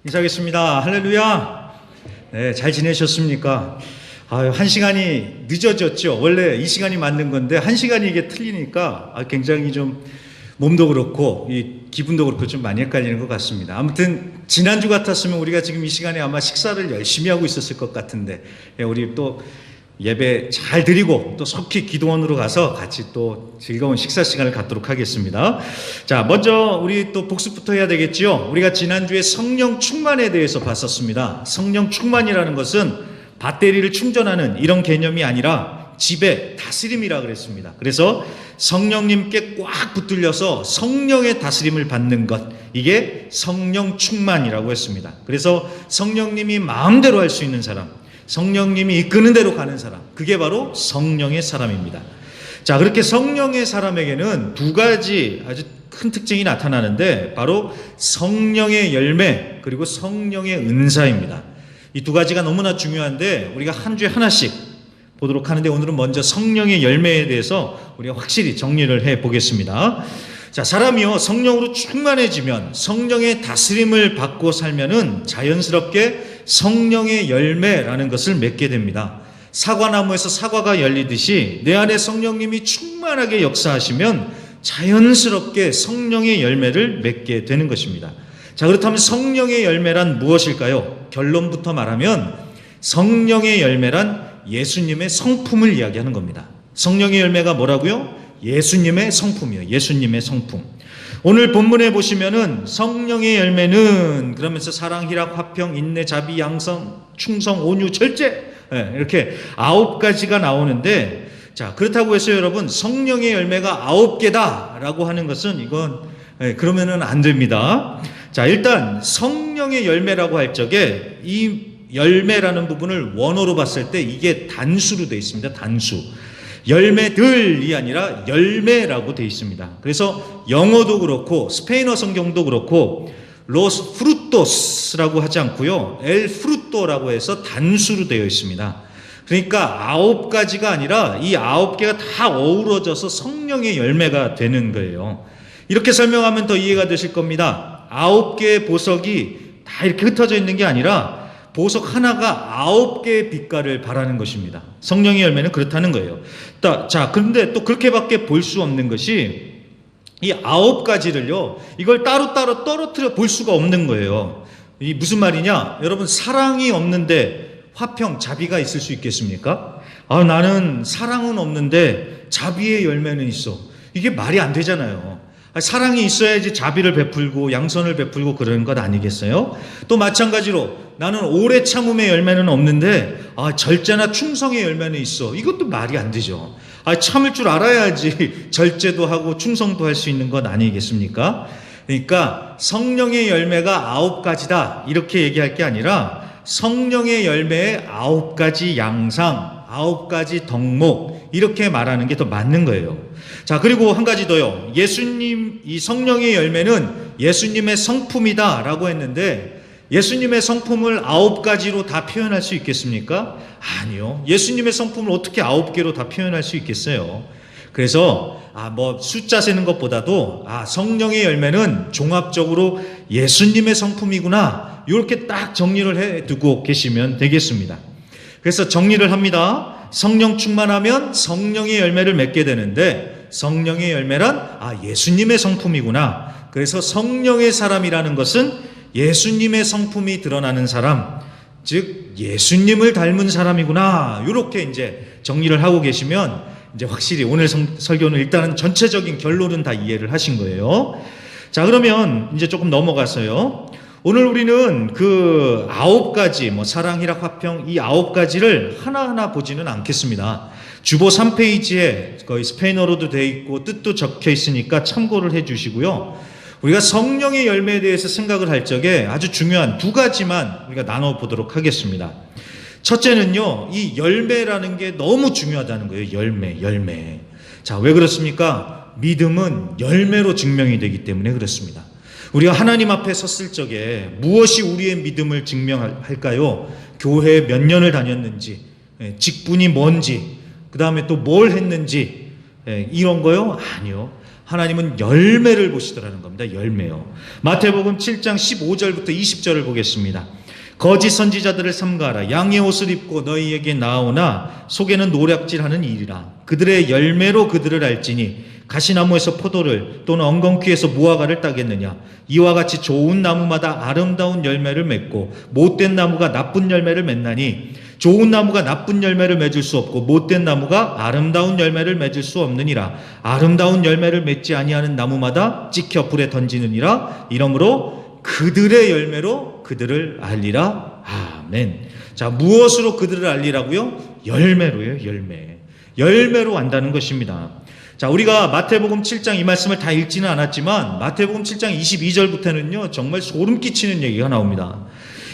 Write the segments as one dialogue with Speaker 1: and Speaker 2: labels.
Speaker 1: 인사하겠습니다. 할렐루야. 네, 잘 지내셨습니까? 한 시간이 늦어졌죠. 원래 이 시간이 맞는 건데 한 시간이 이게 틀리니까 굉장히 좀 몸도 그렇고 이 기분도 그렇고 좀 많이 헷갈리는 것 같습니다. 아무튼 지난주 같았으면 우리가 지금 이 시간에 아마 식사를 열심히 하고 있었을 것 같은데 우리 또 예배 잘 드리고 또 속히 기도원으로 가서 같이 또 즐거운 식사 시간을 갖도록 하겠습니다. 자, 먼저 우리 또 복습부터 해야 되겠죠. 우리가 지난주에 성령 충만에 대해서 봤었습니다. 성령 충만이라는 것은 배터리를 충전하는 이런 개념이 아니라 지배, 다스림이라 그랬습니다. 그래서 성령님께 꽉 붙들려서 성령의 다스림을 받는 것, 이게 성령 충만이라고 했습니다. 그래서 성령님이 마음대로 할 수 있는 사람, 성령님이 이끄는 대로 가는 사람, 그게 바로 성령의 사람입니다. 자, 그렇게 성령의 사람에게는 두 가지 아주 큰 특징이 나타나는데 바로 성령의 열매 그리고 성령의 은사입니다. 이 두 가지가 너무나 중요한데 우리가 한 주에 하나씩 보도록 하는데 오늘은 먼저 성령의 열매에 대해서 우리가 확실히 정리를 해보겠습니다. 자, 사람이요 성령으로 충만해지면 성령의 다스림을 받고 살면은 자연스럽게 성령의 열매라는 것을 맺게 됩니다. 사과나무에서 사과가 열리듯이 내 안에 성령님이 충만하게 역사하시면 자연스럽게 성령의 열매를 맺게 되는 것입니다. 자, 그렇다면 성령의 열매란 무엇일까요? 결론부터 말하면 성령의 열매란 예수님의 성품을 이야기하는 겁니다. 성령의 열매가 뭐라고요? 예수님의 성품이요. 예수님의 성품. 오늘 본문에 보시면은 성령의 열매는 그러면서 사랑, 희락, 화평, 인내, 자비, 양선, 충성, 온유, 절제, 이렇게 9가지가 나오는데, 자, 그렇다고 해서 여러분 성령의 열매가 9개다라고 하는 것은 이건 그러면은 안 됩니다. 자, 일단 성령의 열매라고 할 적에 이 열매라는 부분을 원어로 봤을 때 이게 단수로 되어 있습니다. 단수. 열매들이 아니라 열매라고 되어 있습니다. 그래서 영어도 그렇고 스페인어 성경도 그렇고 로스 프루토스라고 하지 않고요, 엘 프루토라고 해서 단수로 되어 있습니다. 그러니까 9가지가 아니라 이 9개가 다 어우러져서 성령의 열매가 되는 거예요. 이렇게 설명하면 더 이해가 되실 겁니다. 9개의 보석이 다 이렇게 흩어져 있는 게 아니라 보석 하나가 9개의 빛깔을 발하는 것입니다. 성령의 열매는 그렇다는 거예요. 자, 그런데 또 그렇게밖에 볼 수 없는 것이 이 9가지를요, 이걸 따로따로 떨어뜨려 볼 수가 없는 거예요. 이 무슨 말이냐? 여러분, 사랑이 없는데 화평, 자비가 있을 수 있겠습니까? 나는 사랑은 없는데 자비의 열매는 있어. 이게 말이 안 되잖아요. 사랑이 있어야지 자비를 베풀고 양선을 베풀고 그러는 것 아니겠어요? 또 마찬가지로 나는 오래 참음의 열매는 없는데 절제나 충성의 열매는 있어. 이것도 말이 안 되죠. 참을 줄 알아야지 절제도 하고 충성도 할 수 있는 것 아니겠습니까? 그러니까 성령의 열매가 9가지다 이렇게 얘기할 게 아니라 성령의 열매의 9가지 양상, 9가지 덕목, 이렇게 말하는 게 더 맞는 거예요. 자, 그리고 한 가지 더요. 예수님, 이 성령의 열매는 예수님의 성품이다 라고 했는데 예수님의 성품을 9가지로 다 표현할 수 있겠습니까? 아니요. 예수님의 성품을 어떻게 9개로 다 표현할 수 있겠어요? 그래서 숫자 세는 것보다도 성령의 열매는 종합적으로 예수님의 성품이구나, 이렇게 딱 정리를 해두고 계시면 되겠습니다. 그래서 정리를 합니다. 성령 충만하면 성령의 열매를 맺게 되는데 성령의 열매란 예수님의 성품이구나. 그래서 성령의 사람이라는 것은 예수님의 성품이 드러나는 사람, 즉 예수님을 닮은 사람이구나, 이렇게 이제 정리를 하고 계시면 이제 확실히 오늘 설교는 일단은 전체적인 결론은 다 이해를 하신 거예요. 자, 그러면 이제 조금 넘어가서요, 오늘 우리는 그 9가지 사랑, 희락, 화평, 이 9가지를 하나하나 보지는 않겠습니다. 주보 3페이지에 거의 스페인어로도 되어 있고 뜻도 적혀 있으니까 참고를 해 주시고요. 우리가 성령의 열매에 대해서 생각을 할 적에 아주 중요한 2가지만 우리가 나눠보도록 하겠습니다. 첫째는요, 이 열매라는 게 너무 중요하다는 거예요. 열매. 자, 왜 그렇습니까? 믿음은 열매로 증명이 되기 때문에 그렇습니다. 우리가 하나님 앞에 섰을 적에 무엇이 우리의 믿음을 증명할까요? 교회에 몇 년을 다녔는지, 직분이 뭔지, 그 다음에 또 뭘 했는지, 이런 거요? 아니요. 하나님은 열매를 보시더라는 겁니다. 열매요. 마태복음 7장 15절부터 20절을 보겠습니다. 거짓 선지자들을 삼가하라. 양의 옷을 입고 너희에게 나오나 속에는 노략질하는 일이라. 그들의 열매로 그들을 알지니 가시나무에서 포도를 또는 엉겅퀴에서 무화과를 따겠느냐. 이와 같이 좋은 나무마다 아름다운 열매를 맺고 못된 나무가 나쁜 열매를 맺나니 좋은 나무가 나쁜 열매를 맺을 수 없고 못된 나무가 아름다운 열매를 맺을 수 없느니라. 아름다운 열매를 맺지 아니하는 나무마다 찍혀 불에 던지느니라. 이러므로 그들의 열매로 그들을 알리라. 아멘. 자, 무엇으로 그들을 알리라고요? 열매로요. 열매로 안다는 것입니다. 자, 우리가 마태복음 7장 이 말씀을 다 읽지는 않았지만 마태복음 7장 22절부터는요 정말 소름 끼치는 얘기가 나옵니다.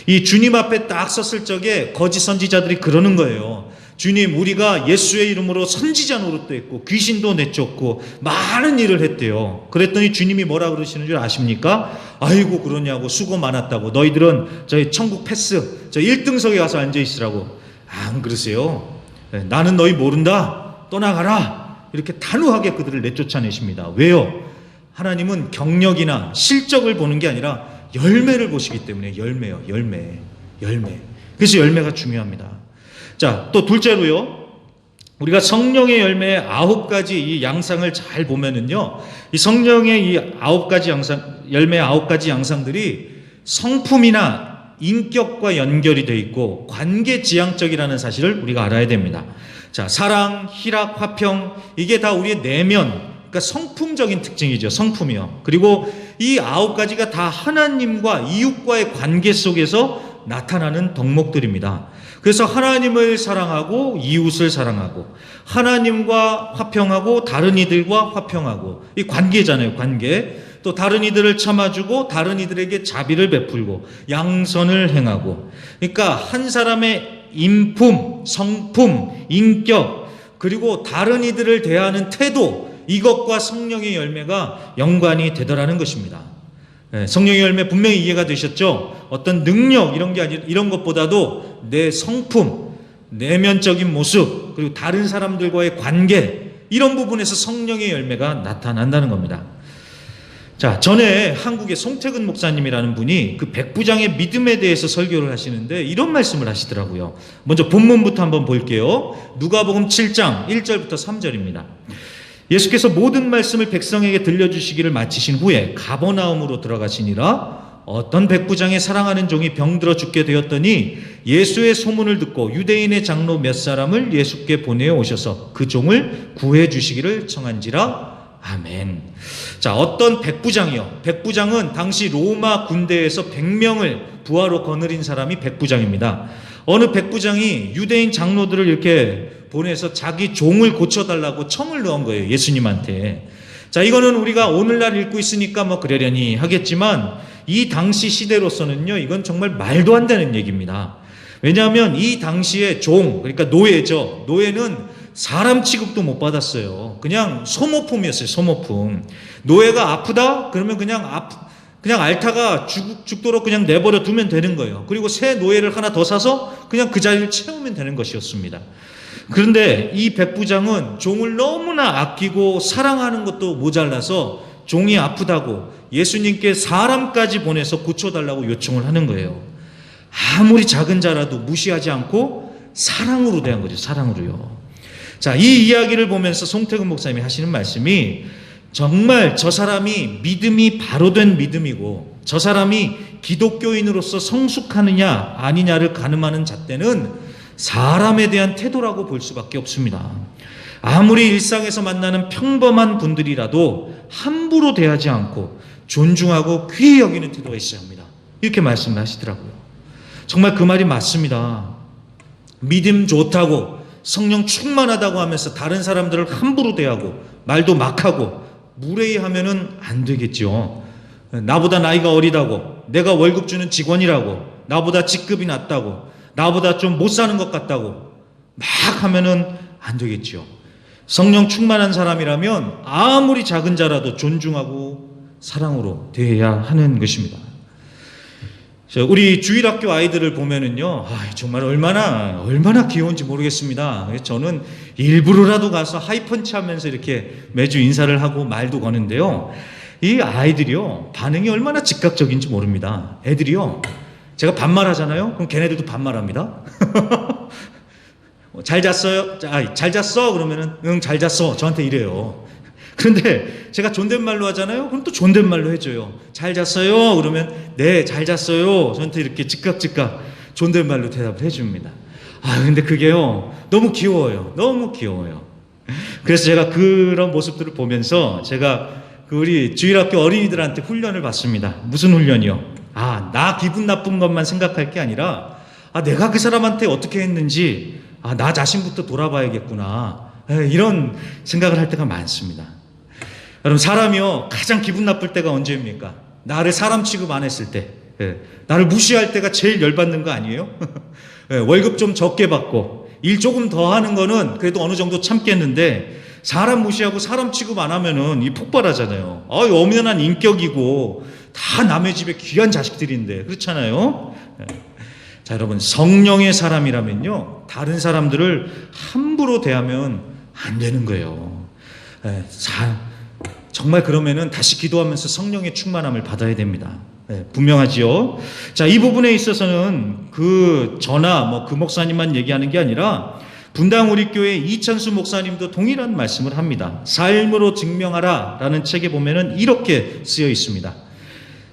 Speaker 1: 이 주님 앞에 딱 섰을 적에 거짓 선지자들이 그러는 거예요. 주님, 우리가 예수의 이름으로 선지자 노릇도 했고 귀신도 내쫓고 많은 일을 했대요. 그랬더니 주님이 뭐라 그러시는 줄 아십니까? 아이고 그러냐고, 수고 많았다고, 너희들은 저희 천국 패스, 저 1등석에 가서 앉아있으라고. 안 그러세요. 나는 너희 모른다, 떠나가라, 이렇게 단호하게 그들을 내쫓아내십니다. 왜요? 하나님은 경력이나 실적을 보는 게 아니라 열매를 보시기 때문에. 열매요. 열매. 그래서 열매가 중요합니다. 자, 또 둘째로요, 우리가 성령의 열매의 9가지 이 양상을 잘 보면은요, 이 성령의 이 9가지 양상, 열매의 9가지 양상들이 성품이나 인격과 연결이 되어 있고 관계지향적이라는 사실을 우리가 알아야 됩니다. 자, 사랑, 희락, 화평, 이게 다 우리의 내면, 그러니까 성품적인 특징이죠. 성품이요. 그리고 이 9가지가 다 하나님과 이웃과의 관계 속에서 나타나는 덕목들입니다. 그래서 하나님을 사랑하고 이웃을 사랑하고 하나님과 화평하고 다른 이들과 화평하고, 이 관계잖아요. 관계. 또 다른 이들을 참아주고 다른 이들에게 자비를 베풀고 양선을 행하고, 그러니까 한 사람의 인품, 성품, 인격, 그리고 다른 이들을 대하는 태도, 이것과 성령의 열매가 연관이 되더라는 것입니다. 성령의 열매 분명히 이해가 되셨죠? 어떤 능력 이런 게 아니라, 이런 것보다도 내 성품, 내면적인 모습, 그리고 다른 사람들과의 관계, 이런 부분에서 성령의 열매가 나타난다는 겁니다. 자, 전에 한국의 송태근 목사님이라는 분이 그 백부장의 믿음에 대해서 설교를 하시는데 이런 말씀을 하시더라고요. 먼저 본문부터 한번 볼게요. 누가복음 7장 1절부터 3절입니다. 예수께서 모든 말씀을 백성에게 들려주시기를 마치신 후에 가버나움으로 들어가시니라. 어떤 백부장의 사랑하는 종이 병들어 죽게 되었더니 예수의 소문을 듣고 유대인의 장로 몇 사람을 예수께 보내어 오셔서 그 종을 구해 주시기를 청한지라. 아멘. 자, 어떤 백부장이요. 백부장은 당시 로마 군대에서 100명을 부하로 거느린 사람이 백부장입니다. 어느 백부장이 유대인 장로들을 이렇게 보내서 자기 종을 고쳐달라고 청을 넣은 거예요. 예수님한테. 자, 이거는 우리가 오늘날 읽고 있으니까 뭐 그러려니 하겠지만 이 당시 시대로서는요, 이건 정말 말도 안 되는 얘기입니다. 왜냐하면 이 당시에 종, 그러니까 노예죠. 노예는 사람 취급도 못 받았어요. 그냥 소모품이었어요. 소모품. 노예가 아프다? 그러면 그냥 앓다가 죽도록 그냥 내버려 두면 되는 거예요. 그리고 새 노예를 하나 더 사서 그냥 그 자리를 채우면 되는 것이었습니다. 그런데 이 백부장은 종을 너무나 아끼고 사랑하는 것도 모자라서 종이 아프다고 예수님께 사람까지 보내서 고쳐달라고 요청을 하는 거예요. 아무리 작은 자라도 무시하지 않고 사랑으로 대한 거죠. 사랑으로요. 자, 이 이야기를 보면서 송태근 목사님이 하시는 말씀이, 정말 저 사람이 믿음이 바로 된 믿음이고 저 사람이 기독교인으로서 성숙하느냐 아니냐를 가늠하는 잣대는 사람에 대한 태도라고 볼 수밖에 없습니다. 아무리 일상에서 만나는 평범한 분들이라도 함부로 대하지 않고 존중하고 귀히 여기는 태도가 있어야 합니다. 이렇게 말씀을 하시더라고요. 정말 그 말이 맞습니다. 믿음 좋다고 성령 충만하다고 하면서 다른 사람들을 함부로 대하고 말도 막 하고 무례히하면은 안 되겠죠. 나보다 나이가 어리다고, 내가 월급 주는 직원이라고, 나보다 직급이 낮다고, 나보다 좀 못 사는 것 같다고 막 하면은 안 되겠죠. 성령 충만한 사람이라면 아무리 작은 자라도 존중하고 사랑으로 대해야 하는 것입니다. 우리 주일학교 아이들을 보면은요, 정말 얼마나 귀여운지 모르겠습니다. 저는 일부러라도 가서 하이펀치 하면서 이렇게 매주 인사를 하고 말도 거는데요. 이 아이들이요, 반응이 얼마나 즉각적인지 모릅니다. 애들이요, 제가 반말하잖아요? 그럼 걔네들도 반말합니다. 잘 잤어요? 잘 잤어? 그러면은, 응, 잘 잤어. 저한테 이래요. 그런데 제가 존댓말로 하잖아요? 그럼 또 존댓말로 해줘요. 잘 잤어요? 그러면 네, 잘 잤어요. 저한테 이렇게 즉각 존댓말로 대답을 해줍니다. 근데 그게요, 너무 귀여워요. 너무 귀여워요. 그래서 제가 그런 모습들을 보면서 제가 우리 주일학교 어린이들한테 훈련을 받습니다. 무슨 훈련이요? 나 기분 나쁜 것만 생각할 게 아니라 내가 그 사람한테 어떻게 했는지 나 자신부터 돌아봐야겠구나. 이런 생각을 할 때가 많습니다. 여러분, 사람이요, 가장 기분 나쁠 때가 언제입니까? 나를 사람 취급 안 했을 때, 나를 무시할 때가 제일 열받는 거 아니에요? 월급 좀 적게 받고 일 조금 더 하는 거는 그래도 어느 정도 참겠는데, 사람 무시하고 사람 취급 안 하면은 이 폭발하잖아요. 엄연한 인격이고 다 남의 집에 귀한 자식들인데, 그렇잖아요. 자, 여러분, 성령의 사람이라면요, 다른 사람들을 함부로 대하면 안 되는 거예요. 정말 그러면은 다시 기도하면서 성령의 충만함을 받아야 됩니다. 분명하지요. 자, 이 부분에 있어서는 저나 그 목사님만 얘기하는 게 아니라 분당 우리 교회 이찬수 목사님도 동일한 말씀을 합니다. 삶으로 증명하라 라는 책에 보면은 이렇게 쓰여 있습니다.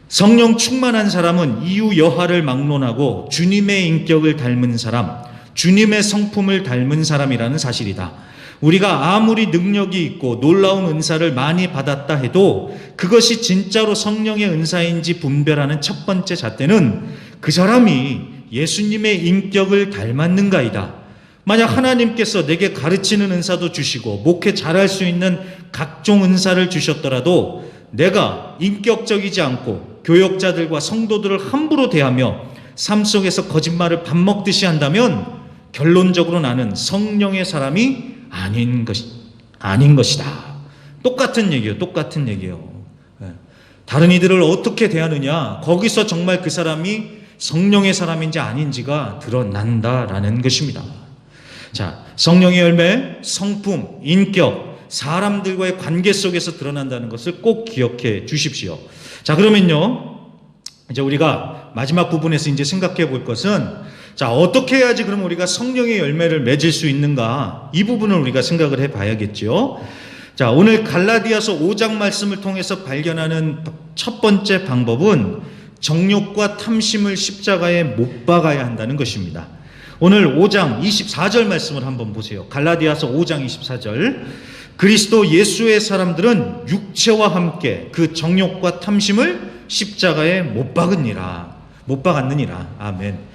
Speaker 1: 성령 충만한 사람은 이유 여하를 막론하고 주님의 인격을 닮은 사람, 주님의 성품을 닮은 사람이라는 사실이다. 우리가 아무리 능력이 있고 놀라운 은사를 많이 받았다 해도 그것이 진짜로 성령의 은사인지 분별하는 첫 번째 잣대는 그 사람이 예수님의 인격을 닮았는가이다. 만약 하나님께서 내게 가르치는 은사도 주시고 목회 잘할 수 있는 각종 은사를 주셨더라도 내가 인격적이지 않고 교역자들과 성도들을 함부로 대하며 삶 속에서 거짓말을 밥 먹듯이 한다면 결론적으로 나는 성령의 사람이 아닌 것이다. 똑같은 얘기예요. 다른 이들을 어떻게 대하느냐, 거기서 정말 그 사람이 성령의 사람인지 아닌지가 드러난다라는 것입니다. 자, 성령의 열매, 성품, 인격, 사람들과의 관계 속에서 드러난다는 것을 꼭 기억해 주십시오. 자, 그러면요, 이제 우리가 마지막 부분에서 이제 생각해 볼 것은, 자, 어떻게 해야지 그럼 우리가 성령의 열매를 맺을 수 있는가? 이 부분을 우리가 생각을 해 봐야겠죠. 자, 오늘 갈라디아서 5장 말씀을 통해서 발견하는 첫 번째 방법은 정욕과 탐심을 십자가에 못 박아야 한다는 것입니다. 오늘 5장 24절 말씀을 한번 보세요. 갈라디아서 5장 24절. 그리스도 예수의 사람들은 육체와 함께 그 정욕과 탐심을 십자가에 못 박았느니라. 아멘.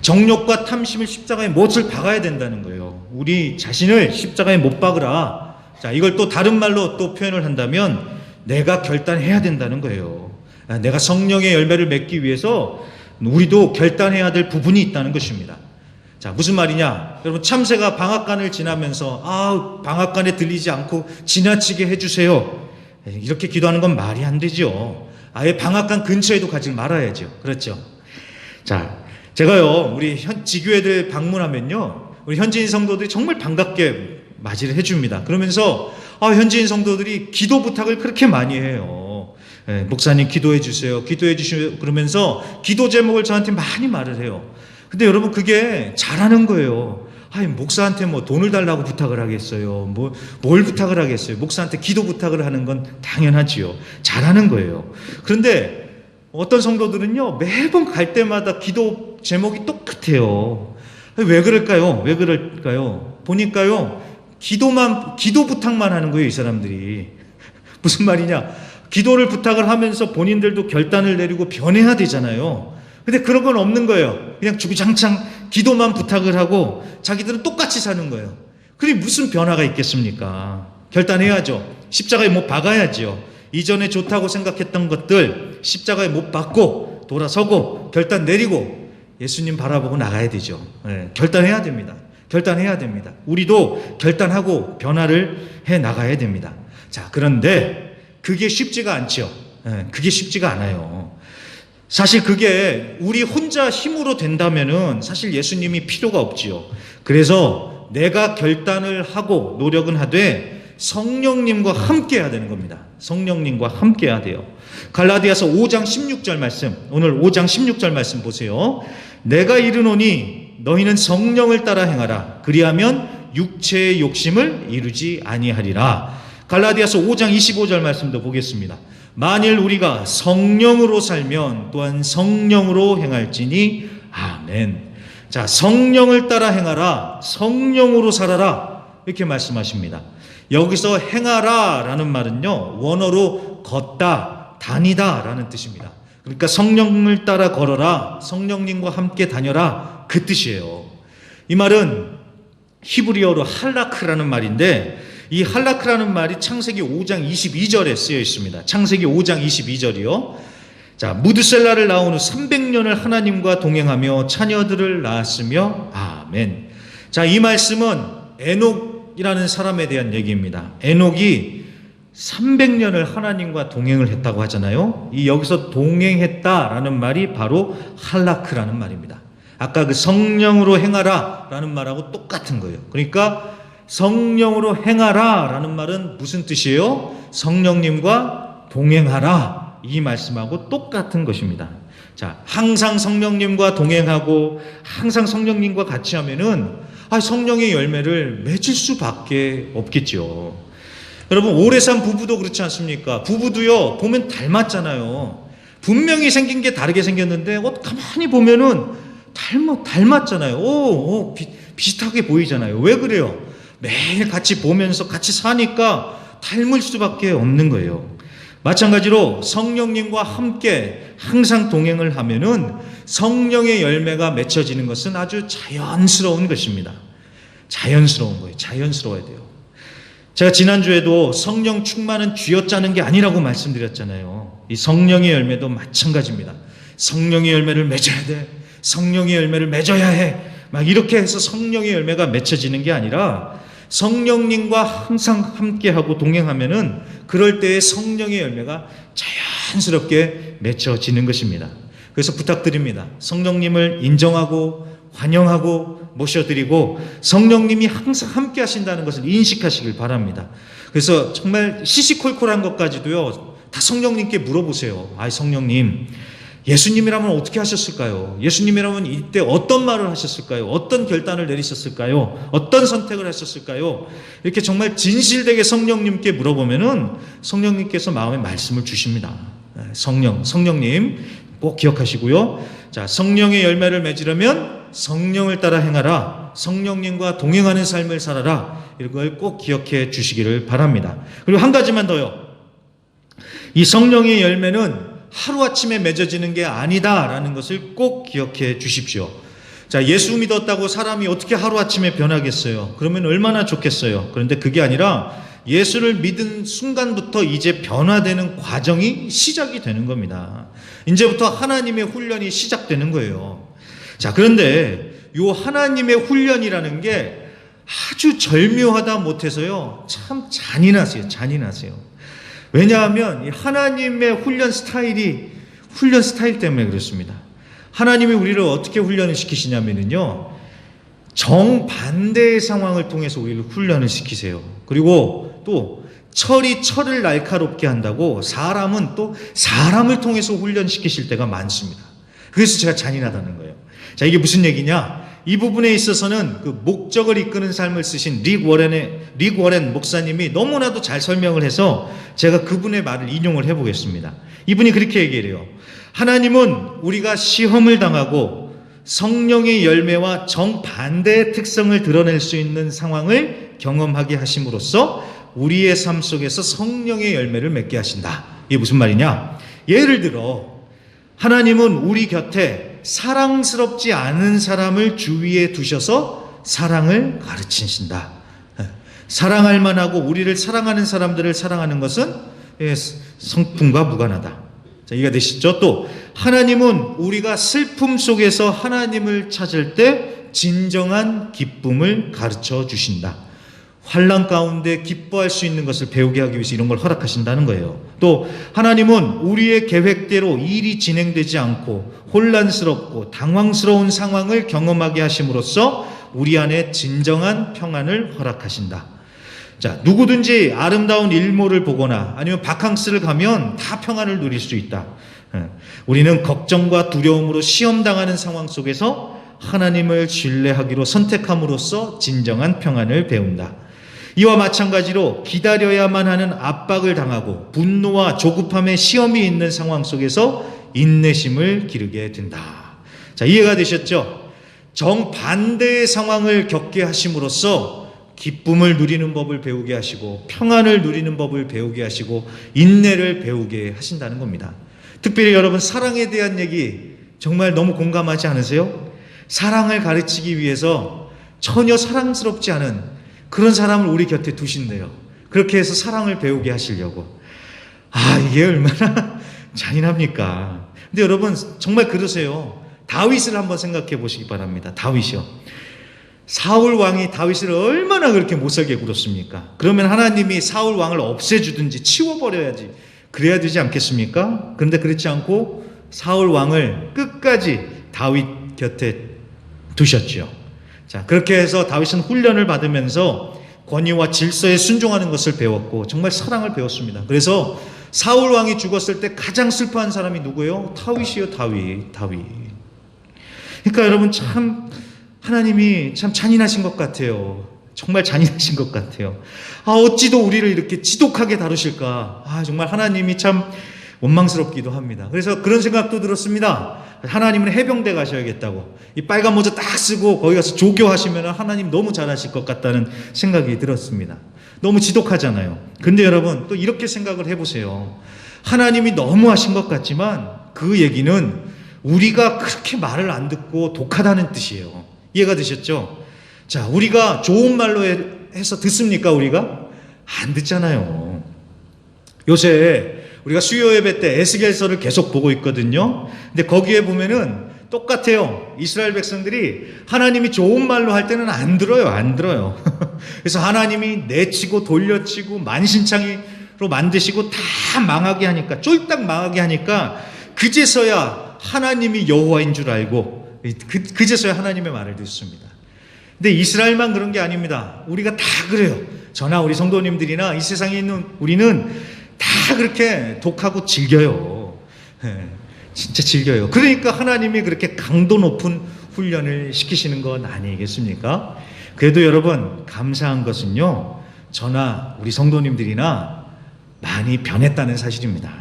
Speaker 1: 정욕과 탐심을 십자가에 못을 박아야 된다는 거예요. 우리 자신을 십자가에 못 박으라. 자, 이걸 또 다른 말로 또 표현을 한다면 내가 결단해야 된다는 거예요. 내가 성령의 열매를 맺기 위해서 우리도 결단해야 될 부분이 있다는 것입니다. 자, 무슨 말이냐? 여러분, 참새가 방앗간을 지나면서 방앗간에 들리지 않고 지나치게 해주세요. 이렇게 기도하는 건 말이 안 되죠. 아예 방앗간 근처에도 가지 말아야죠. 그렇죠? 자, 제가요, 우리 지교회들 방문하면요, 우리 현지인 성도들이 정말 반갑게 맞이를 해줍니다. 그러면서 현지인 성도들이 기도 부탁을 그렇게 많이 해요. 목사님 기도해 주세요. 그러면서 기도 제목을 저한테 많이 말을 해요. 근데 여러분, 그게 잘하는 거예요. 목사한테 돈을 달라고 부탁을 하겠어요. 뭘 부탁을 하겠어요. 목사한테 기도 부탁을 하는 건 당연하지요. 잘하는 거예요. 그런데 어떤 성도들은요, 매번 갈 때마다 기도 제목이 똑같아요. 왜 그럴까요? 보니까요, 기도 부탁만 하는 거예요, 이 사람들이. 무슨 말이냐? 기도를 부탁을 하면서 본인들도 결단을 내리고 변해야 되잖아요. 근데 그런 건 없는 거예요. 그냥 주구장창 기도만 부탁을 하고 자기들은 똑같이 사는 거예요. 그게 무슨 변화가 있겠습니까? 결단해야죠. 십자가에 못 박아야죠. 이전에 좋다고 생각했던 것들 십자가에 못 박고 돌아서고 결단 내리고 예수님 바라보고 나가야 되죠. 결단해야 됩니다. 우리도 결단하고 변화를 해 나가야 됩니다. 자, 그런데 그게 쉽지가 않죠. 그게 쉽지가 않아요. 사실 그게 우리 혼자 힘으로 된다면은 사실 예수님이 필요가 없지요. 그래서 내가 결단을 하고 노력은 하되 성령님과 함께 해야 되는 겁니다. 성령님과 함께 해야 돼요. 갈라디아서 5장 16절 말씀, 오늘 5장 16절 말씀 보세요. 내가 이르노니 너희는 성령을 따라 행하라. 그리하면 육체의 욕심을 이루지 아니하리라. 갈라디아서 5장 25절 말씀도 보겠습니다. 만일 우리가 성령으로 살면 또한 성령으로 행할지니 아멘. 자, 성령을 따라 행하라. 성령으로 살아라. 이렇게 말씀하십니다. 여기서 행하라 라는 말은요, 원어로 걷다, 다니다 라는 뜻입니다. 그러니까 성령을 따라 걸어라, 성령님과 함께 다녀라, 그 뜻이에요. 이 말은 히브리어로 할라크라는 말인데, 이 할라크라는 말이 창세기 5장 22절에 쓰여 있습니다. 창세기 5장 22절이요. 자, 무드셀라를 낳은 후 300년을 하나님과 동행하며 자녀들을 낳았으며 아멘. 자, 이 말씀은 에녹이라는 사람에 대한 얘기입니다. 에녹이 300년을 하나님과 동행을 했다고 하잖아요. 이 여기서 동행했다라는 말이 바로 할라크라는 말입니다. 아까 그 성령으로 행하라 라는 말하고 똑같은 거예요. 그러니까 성령으로 행하라 라는 말은 무슨 뜻이에요? 성령님과 동행하라, 이 말씀하고 똑같은 것입니다. 자, 항상 성령님과 동행하고 항상 성령님과 같이 하면은 성령의 열매를 맺을 수밖에 없겠죠. 여러분, 오래 산 부부도 그렇지 않습니까? 부부도요, 보면 닮았잖아요. 분명히 생긴 게 다르게 생겼는데 가만히 보면은 닮았잖아요. 비슷하게 보이잖아요. 왜 그래요? 매일 같이 보면서 같이 사니까 닮을 수밖에 없는 거예요. 마찬가지로 성령님과 함께 항상 동행을 하면은 성령의 열매가 맺혀지는 것은 아주 자연스러운 것입니다. 자연스러운 거예요. 자연스러워야 돼요. 제가 지난주에도 성령 충만은 쥐어짜는 게 아니라고 말씀드렸잖아요. 이 성령의 열매도 마찬가지입니다. 성령의 열매를 맺어야 돼. 성령의 열매를 맺어야 해. 막 이렇게 해서 성령의 열매가 맺혀지는 게 아니라 성령님과 항상 함께하고 동행하면은 그럴 때의 성령의 열매가 자연스럽게 맺혀지는 것입니다. 그래서 부탁드립니다. 성령님을 인정하고 환영하고 모셔드리고 성령님이 항상 함께 하신다는 것을 인식하시길 바랍니다. 그래서 정말 시시콜콜한 것까지도요, 다 성령님께 물어보세요. 성령님, 예수님이라면 어떻게 하셨을까요? 예수님이라면 이때 어떤 말을 하셨을까요? 어떤 결단을 내리셨을까요? 어떤 선택을 하셨을까요? 이렇게 정말 진실되게 성령님께 물어보면은 성령님께서 마음에 말씀을 주십니다. 성령님 꼭 기억하시고요. 자, 성령의 열매를 맺으려면 성령을 따라 행하라. 성령님과 동행하는 삶을 살아라. 이걸 꼭 기억해 주시기를 바랍니다. 그리고 한 가지만 더요. 이 성령의 열매는 하루아침에 맺어지는 게 아니다라는 것을 꼭 기억해 주십시오. 자, 예수 믿었다고 사람이 어떻게 하루아침에 변하겠어요? 그러면 얼마나 좋겠어요? 그런데 그게 아니라 예수를 믿은 순간부터 이제 변화되는 과정이 시작이 되는 겁니다. 이제부터 하나님의 훈련이 시작되는 거예요. 자, 그런데 이 하나님의 훈련이라는 게 아주 절묘하다 못해서요, 참 잔인하세요. 왜냐하면 이 하나님의 훈련 스타일 때문에 그렇습니다. 하나님이 우리를 어떻게 훈련을 시키시냐면요, 정반대의 상황을 통해서 우리를 훈련을 시키세요. 그리고 또 철을 날카롭게 한다고 사람은 또 사람을 통해서 훈련시키실 때가 많습니다. 그래서 제가 잔인하다는 거예요. 자, 이게 무슨 얘기냐? 이 부분에 있어서는 그 목적을 이끄는 삶을 쓰신 릭 워렌 목사님이 너무나도 잘 설명을 해서 제가 그분의 말을 인용을 해보겠습니다. 이분이 그렇게 얘기해요. 하나님은 우리가 시험을 당하고 성령의 열매와 정반대의 특성을 드러낼 수 있는 상황을 경험하게 하심으로써 우리의 삶 속에서 성령의 열매를 맺게 하신다. 이게 무슨 말이냐? 예를 들어 하나님은 우리 곁에 사랑스럽지 않은 사람을 주위에 두셔서 사랑을 가르치신다. 사랑할 만하고 우리를 사랑하는 사람들을 사랑하는 것은 성품과 무관하다. 자, 이해가 되시죠? 또 하나님은 우리가 슬픔 속에서 하나님을 찾을 때 진정한 기쁨을 가르쳐 주신다. 환난 가운데 기뻐할 수 있는 것을 배우게 하기 위해서 이런 걸 허락하신다는 거예요. 또 하나님은 우리의 계획대로 일이 진행되지 않고 혼란스럽고 당황스러운 상황을 경험하게 하심으로써 우리 안에 진정한 평안을 허락하신다. 자, 누구든지 아름다운 일몰을 보거나 아니면 바캉스를 가면 다 평안을 누릴 수 있다. 우리는 걱정과 두려움으로 시험당하는 상황 속에서 하나님을 신뢰하기로 선택함으로써 진정한 평안을 배운다. 이와 마찬가지로 기다려야만 하는 압박을 당하고 분노와 조급함의 시험이 있는 상황 속에서 인내심을 기르게 된다. 자, 이해가 되셨죠? 정반대의 상황을 겪게 하심으로써 기쁨을 누리는 법을 배우게 하시고 평안을 누리는 법을 배우게 하시고 인내를 배우게 하신다는 겁니다. 특별히 여러분, 사랑에 대한 얘기 정말 너무 공감하지 않으세요? 사랑을 가르치기 위해서 전혀 사랑스럽지 않은 그런 사람을 우리 곁에 두신대요. 그렇게 해서 사랑을 배우게 하시려고. 이게 얼마나 잔인합니까? 근데 여러분, 정말 그러세요. 다윗을 한번 생각해 보시기 바랍니다. 다윗이요. 사울 왕이 다윗을 얼마나 그렇게 못살게 굴었습니까? 그러면 하나님이 사울 왕을 없애주든지 치워버려야지, 그래야 되지 않겠습니까? 그런데 그렇지 않고 사울 왕을 끝까지 다윗 곁에 두셨죠. 자, 그렇게 해서 다윗은 훈련을 받으면서 권위와 질서에 순종하는 것을 배웠고 정말 사랑을 배웠습니다. 그래서 사울 왕이 죽었을 때 가장 슬퍼한 사람이 누구예요? 다윗이요. 다윗. 그러니까 여러분, 참 하나님이 참 잔인하신 것 같아요. 정말 잔인하신 것 같아요. 어찌도 우리를 이렇게 지독하게 다루실까? 정말 하나님이 참 원망스럽기도 합니다. 그래서 그런 생각도 들었습니다. 하나님은 해병대 가셔야겠다고. 이 빨간 모자 딱 쓰고 거기 가서 조교하시면 하나님 너무 잘하실 것 같다는 생각이 들었습니다. 너무 지독하잖아요. 근데 여러분, 또 이렇게 생각을 해보세요. 하나님이 너무 하신 것 같지만 그 얘기는 우리가 그렇게 말을 안 듣고 독하다는 뜻이에요. 이해가 되셨죠? 자, 우리가 좋은 말로 해서 듣습니까? 우리가? 안 듣잖아요. 요새 우리가 수요 예배 때 에스겔서를 계속 보고 있거든요. 근데 거기에 보면은 똑같아요. 이스라엘 백성들이 하나님이 좋은 말로 할 때는 안 들어요. 그래서 하나님이 내치고 돌려치고 만신창이로 만드시고 다 망하게 하니까, 쫄딱 망하게 하니까 그제서야 하나님이 여호와인 줄 알고 그제서야 하나님의 말을 듣습니다. 근데 이스라엘만 그런 게 아닙니다. 우리가 다 그래요. 저나 우리 성도님들이나 이 세상에 있는 우리는 다 그렇게 독하고 즐겨요. 진짜 즐겨요. 그러니까 하나님이 그렇게 강도 높은 훈련을 시키시는 건 아니겠습니까? 그래도 여러분, 감사한 것은요, 저나 우리 성도님들이나 많이 변했다는 사실입니다.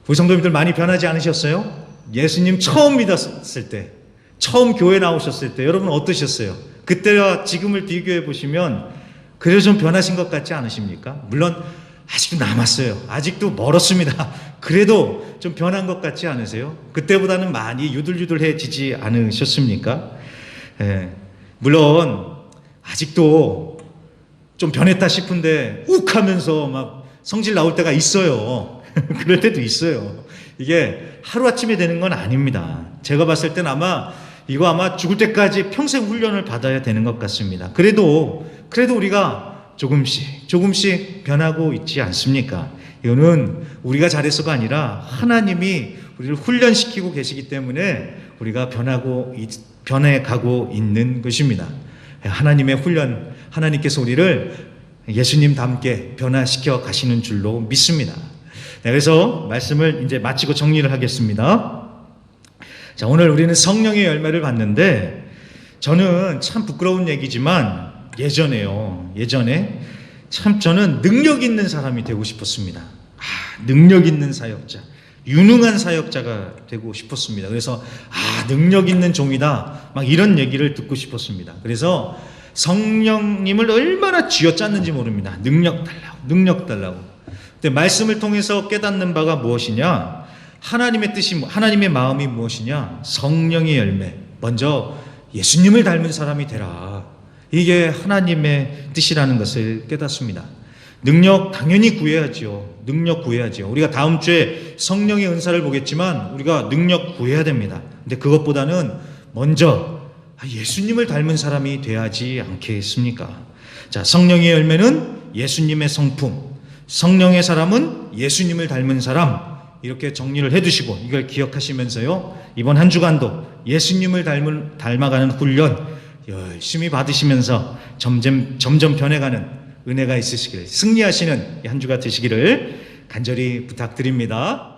Speaker 1: 우리 성도님들 많이 변하지 않으셨어요? 예수님 처음 믿었을 때, 처음 교회 나오셨을 때 여러분 어떠셨어요? 그때와 지금을 비교해 보시면 그래도 좀 변하신 것 같지 않으십니까? 물론 아직도 남았어요. 아직도 멀었습니다. 그래도 좀 변한 것 같지 않으세요? 그때보다는 많이 유들유들해지지 않으셨습니까? 물론 아직도 좀 변했다 싶은데 욱 하면서 막 성질 나올 때가 있어요. 그럴 때도 있어요. 이게 하루아침에 되는 건 아닙니다. 제가 봤을 땐 이거 아마 죽을 때까지 평생 훈련을 받아야 되는 것 같습니다. 그래도 우리가 조금씩 변하고 있지 않습니까? 이거는 우리가 잘해서가 아니라 하나님이 우리를 훈련시키고 계시기 때문에 우리가 변해가고 있는 것입니다. 하나님의 훈련, 하나님께서 우리를 예수님답게 변화시켜 가시는 줄로 믿습니다. 그래서 말씀을 이제 마치고 정리를 하겠습니다. 자, 오늘 우리는 성령의 열매를 봤는데, 저는 참 부끄러운 얘기지만 예전에 참 저는 능력 있는 사람이 되고 싶었습니다. 능력 있는 사역자, 유능한 사역자가 되고 싶었습니다. 그래서 능력 있는 종이다, 막 이런 얘기를 듣고 싶었습니다. 그래서 성령님을 얼마나 쥐어짰는지 모릅니다. 능력 달라고. 근데 말씀을 통해서 깨닫는 바가 무엇이냐? 하나님의 뜻이, 하나님의 마음이 무엇이냐? 성령의 열매. 먼저 예수님을 닮은 사람이 되라. 이게 하나님의 뜻이라는 것을 깨닫습니다. 능력 당연히 구해야죠. 우리가 다음 주에 성령의 은사를 보겠지만 우리가 능력 구해야 됩니다. 근데 그것보다는 먼저 예수님을 닮은 사람이 돼야지 않겠습니까? 자, 성령의 열매는 예수님의 성품, 성령의 사람은 예수님을 닮은 사람, 이렇게 정리를 해두시고 이걸 기억하시면서요, 이번 한 주간도 예수님을 닮아가는 훈련 열심히 받으시면서 점점 변해가는 은혜가 있으시길, 승리하시는 한 주가 되시기를 간절히 부탁드립니다.